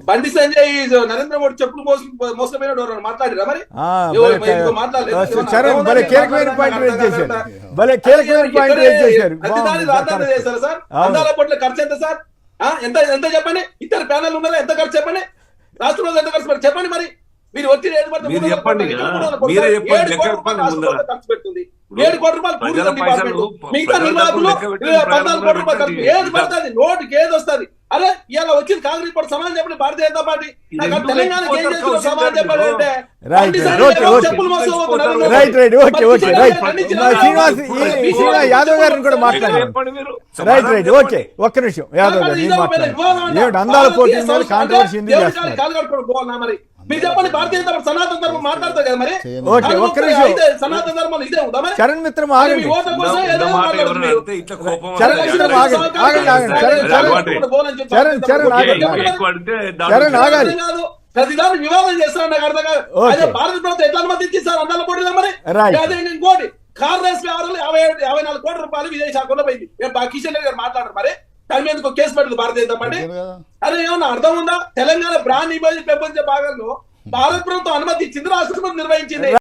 బండి సంజయ్ నరేంద్ర మోడీ చెప్పులు మోసపోయినాడు మాట్లాడిరా మరి చేశారు సార్ అందాల పొట్ల ఖర్చు ఎంత సార్ ఎంత ఎంత చెప్పండి ఇద్దరు ప్యానల్ ఉన్నారా ఎంత ఖర్చు చెప్పండి రాష్ట్రంలో ఎంత ఖర్చు చెప్పండి మరి మీరు ఒత్తిడి ఖర్చు పెడుతుంది 7 కోట్ల రూపాయలు మిగతా నిర్వాహకులు 14 కోట్ల రూపాయలు ఖర్చు ఏది పడుతుంది నోటుకి ఏది వస్తుంది అరే ఇలా వచ్చింది కాంగ్రెస్ పార్టీ సమాజం చెప్పండి భారతీయ జనతా పార్టీ నాకు తెలంగాణకి ఏం చేసిన సమాజం చెప్పండి అంటే యాదవ్ గారిని కూడా మాట్లాడారు. ఒక్క నిమిషం యాదవ్ గారు అందాల పోటీ కాంట్రవర్సీ మరి మీరు చెప్పండి భారతీయ జనతా పార్టీ సనాతన ధర్మం మాట్లాడతారు కదా మరి ఒక్క నిమిషం సనాతన ధర్మం ఇదే ఉందా మరి చరణ్ మిత్రం ఆగండి చరణ్ ఆగాలి ప్రతిదాన్ని వివాదం చేస్తారని నాకు అర్థం కాదు అదే భారత ప్రభుత్వం ఎట్లా అనుమతించి సార్ అందాల పోటీలో మరి అదే ఇంకోటి కార్ రేస్ వ్యవహారంలో 54 కోట్ల రూపాయలు విదేశాఖలో పోయింది కిషన్ రెడ్డి గారు మాట్లాడారు మరి దాని మీద కేసు పెట్టదు భారతీయ జనతా పార్టీ అదే ఏమన్నా అర్థం ఉందా తెలంగాణ బ్రాండ్ ఇమేజ్ పెంపొందించే భాగంలో భారత ప్రభుత్వం అనుమతి ఇచ్చింది రాష్ట్ర ప్రభుత్వం నిర్వహించింది